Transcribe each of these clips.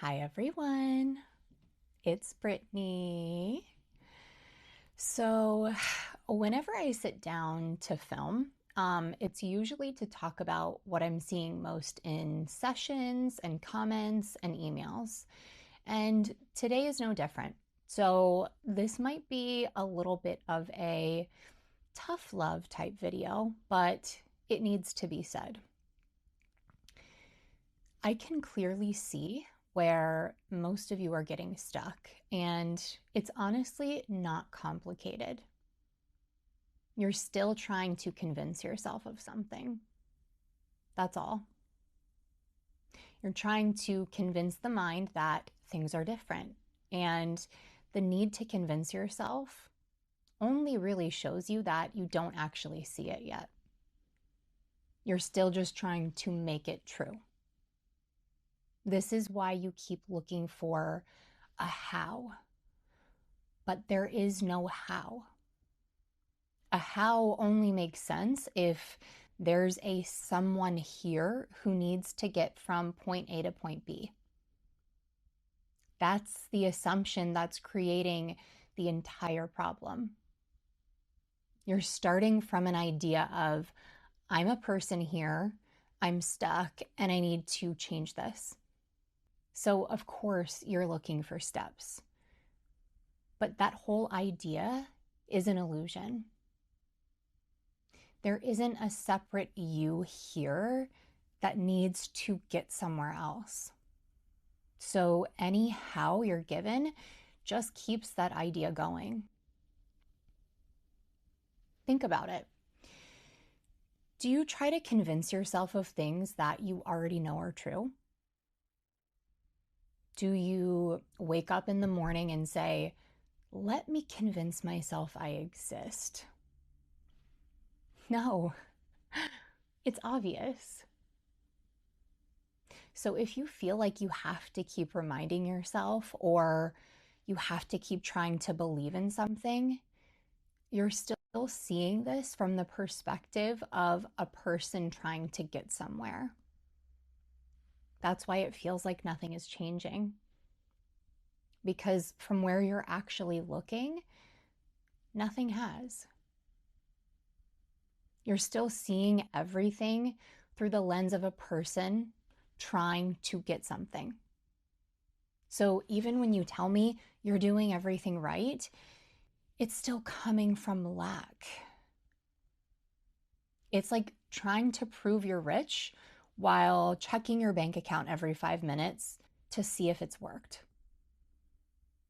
Hi everyone, it's Brittany. So, whenever I sit down to film, it's usually to talk about what I'm seeing most in sessions and comments and emails. And today is no different. So, this might be a little bit of a tough love type video, but it needs to be said. I can clearly see where most of you are getting stuck, and it's honestly not complicated. You're still trying to convince yourself of something. That's all. You're trying to convince the mind that things are different, and the need to convince yourself only really shows you that you don't actually see it yet. You're still just trying to make it true. This is why you keep looking for a how. But there is no how. A how only makes sense if there's a someone here who needs to get from point A to point B. That's the assumption that's creating the entire problem. You're starting from an idea of, I'm a person here, I'm stuck, and I need to change this. So, of course, you're looking for steps. But that whole idea is an illusion. There isn't a separate you here that needs to get somewhere else. So, any how you're given just keeps that idea going. Think about it. Do you try to convince yourself of things that you already know are true? Do you wake up in the morning and say, let me convince myself I exist? No, it's obvious. So if you feel like you have to keep reminding yourself or you have to keep trying to believe in something, you're still seeing this from the perspective of a person trying to get somewhere. That's why it feels like nothing is changing. Because from where you're actually looking, nothing has. You're still seeing everything through the lens of a person trying to get something. So even when you tell me you're doing everything right, it's still coming from lack. It's like trying to prove you're rich while checking your bank account every 5 minutes to see if it's worked.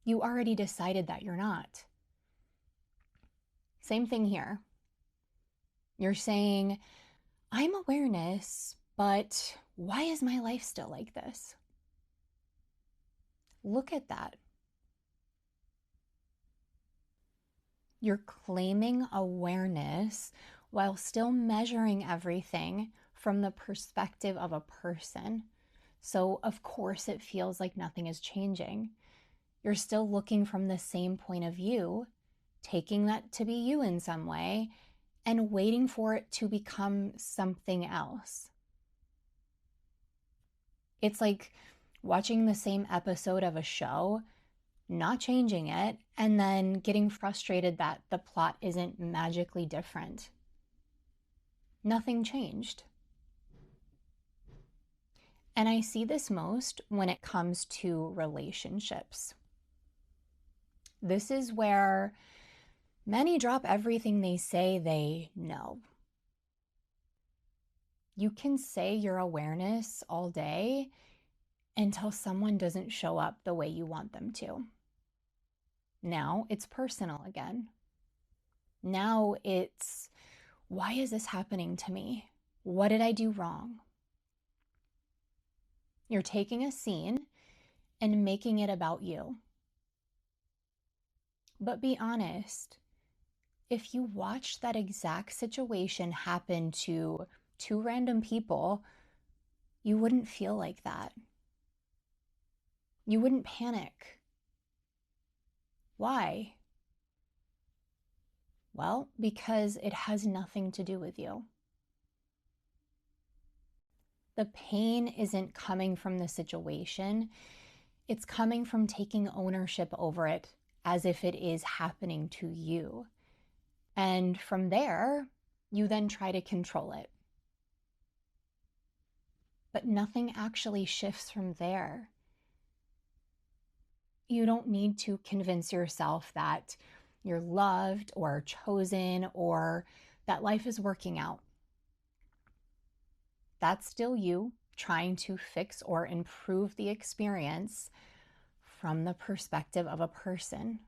You already decided that you're not. Same thing here. You're saying, I'm awareness, but why is my life still like this? Look at that. You're claiming awareness while still measuring everything from the perspective of a person. So, of course, it feels like nothing is changing. You're still looking from the same point of view, taking that to be you in some way, and waiting for it to become something else. It's like watching the same episode of a show, not changing it, and then getting frustrated that the plot isn't magically different. Nothing changed. And I see this most when it comes to relationships. This is where many drop everything they say they know. You can say your awareness all day until someone doesn't show up the way you want them to. Now it's personal again. Now it's, why is this happening to me? What did I do wrong? You're taking a scene and making it about you. But be honest, if you watched that exact situation happen to two random people, you wouldn't feel like that. You wouldn't panic. Why? Well, because it has nothing to do with you. The pain isn't coming from the situation. It's coming from taking ownership over it as if it is happening to you. And from there, you then try to control it. But nothing actually shifts from there. You don't need to convince yourself that you're loved or chosen or that life is working out. That's still you trying to fix or improve the experience from the perspective of a person.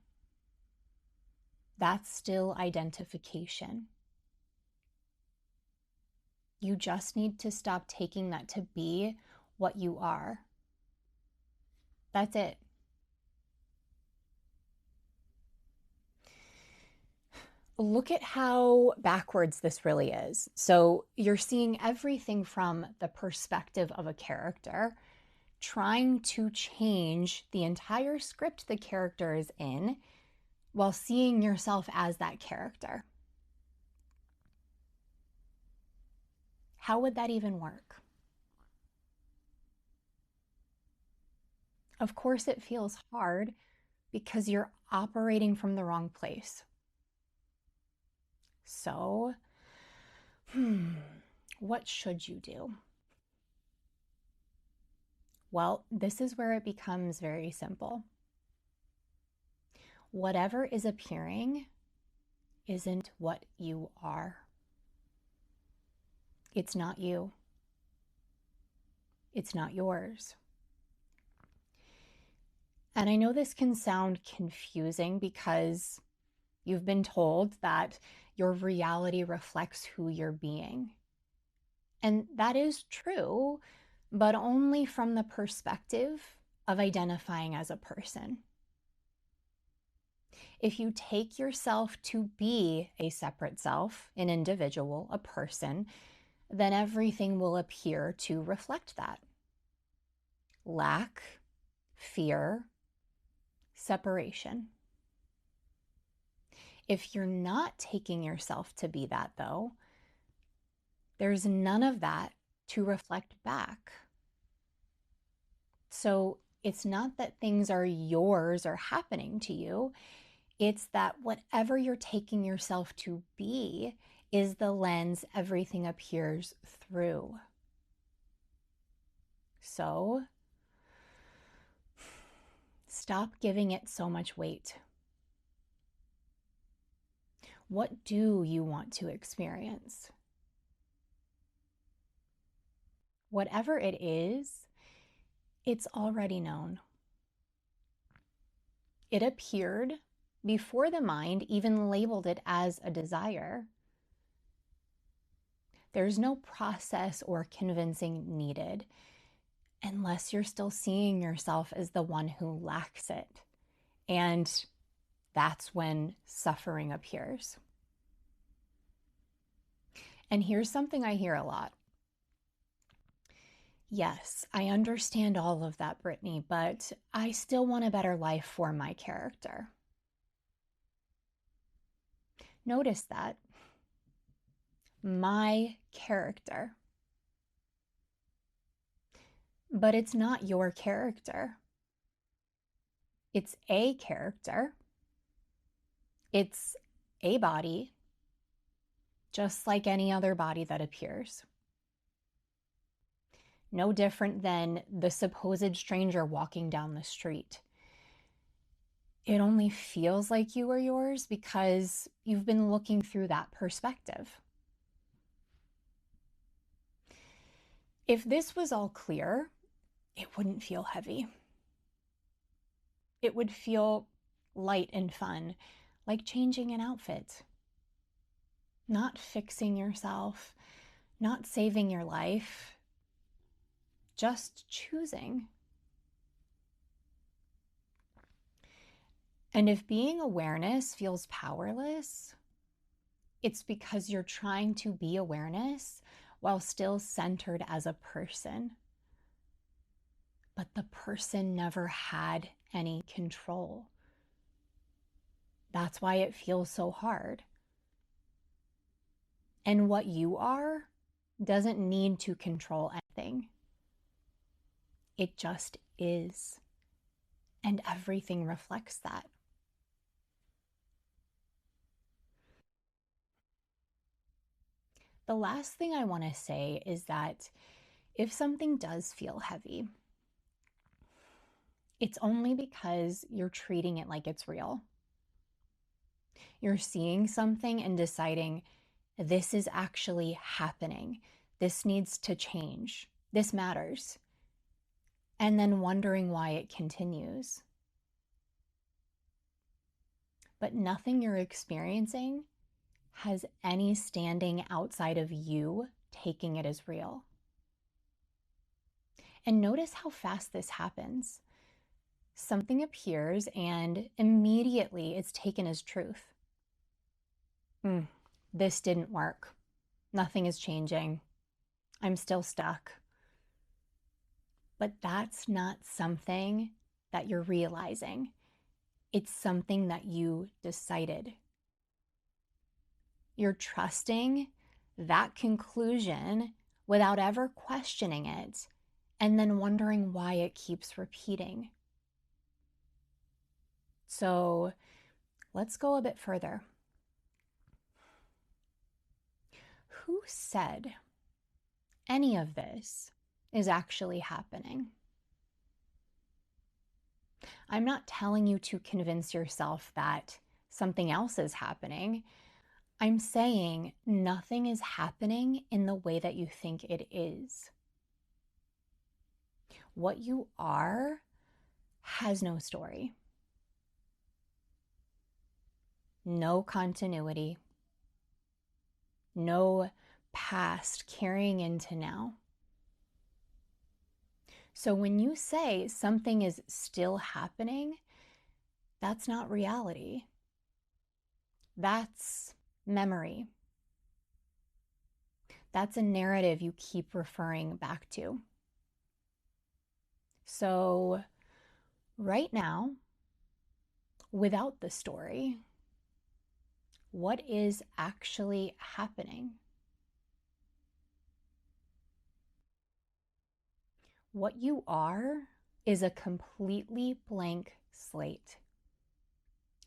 That's still identification. You just need to stop taking that to be what you are. That's it. Look at how backwards this really is. So you're seeing everything from the perspective of a character, trying to change the entire script the character is in while seeing yourself as that character. How would that even work? Of course, it feels hard because you're operating from the wrong place. So, what should you do? Well, this is where it becomes very simple. Whatever is appearing isn't what you are. It's not you. It's not yours. And I know this can sound confusing because you've been told that your reality reflects who you're being. And that is true, but only from the perspective of identifying as a person. If you take yourself to be a separate self, an individual, a person, then everything will appear to reflect that. Lack, fear, separation. If you're not taking yourself to be that, though, there's none of that to reflect back. So it's not that things are yours or happening to you. It's that whatever you're taking yourself to be is the lens everything appears through. So stop giving it so much weight. What do you want to experience? Whatever it is, it's already known. It appeared before the mind even labeled it as a desire. There's no process or convincing needed unless you're still seeing yourself as the one who lacks it. And that's when suffering appears. And here's something I hear a lot. Yes, I understand all of that, Brittany, but I still want a better life for my character. Notice that. My character. But it's not your character. It's a character. It's a body, just like any other body that appears. No different than the supposed stranger walking down the street. It only feels like you are yours because you've been looking through that perspective. If this was all clear, it wouldn't feel heavy. It would feel light and fun, like changing an outfit. Not fixing yourself, not saving your life, just choosing. And if being awareness feels powerless, it's because you're trying to be awareness while still centered as a person. But the person never had any control. That's why it feels so hard. And what you are doesn't need to control anything. It just is. And everything reflects that. The last thing I want to say is that if something does feel heavy, it's only because you're treating it like it's real. You're seeing something and deciding, this is actually happening. This needs to change. This matters. And then wondering why it continues. But nothing you're experiencing has any standing outside of you taking it as real. And notice how fast this happens. Something appears and immediately it's taken as truth. This didn't work. Nothing is changing. I'm still stuck. But that's not something that you're realizing. It's something that you decided. You're trusting that conclusion without ever questioning it and then wondering why it keeps repeating. So let's go a bit further. Who said any of this is actually happening? I'm not telling you to convince yourself that something else is happening. I'm saying nothing is happening in the way that you think it is. What you are has no story, no continuity, no past carrying into now. So when you say something is still happening, that's not reality. That's memory. That's a narrative you keep referring back to. So right now, without the story, what is actually happening? What you are is a completely blank slate,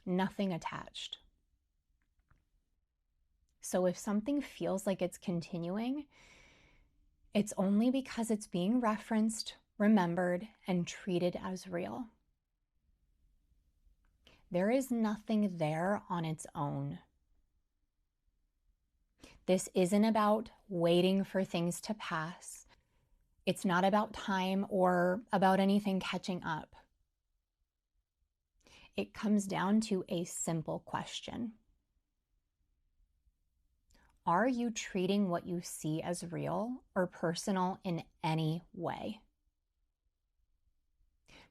nothing attached. So if something feels like it's continuing, it's only because it's being referenced, remembered, and treated as real. There is nothing there on its own. This isn't about waiting for things to pass. It's not about time or about anything catching up. It comes down to a simple question. Are you treating what you see as real or personal in any way?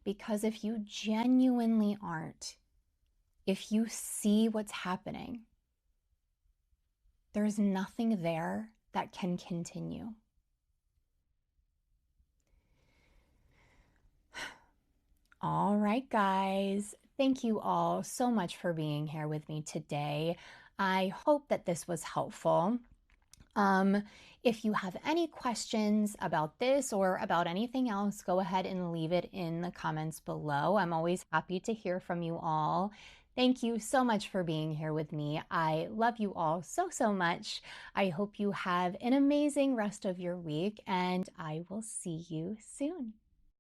Because if you genuinely aren't, if you see what's happening, there's nothing there that can continue. All right, guys. Thank you all so much for being here with me today. I hope that this was helpful. If you have any questions about this or about anything else, go ahead and leave it in the comments below. I'm always happy to hear from you all. Thank you so much for being here with me. I love you all so, so much. I hope you have an amazing rest of your week, and I will see you soon.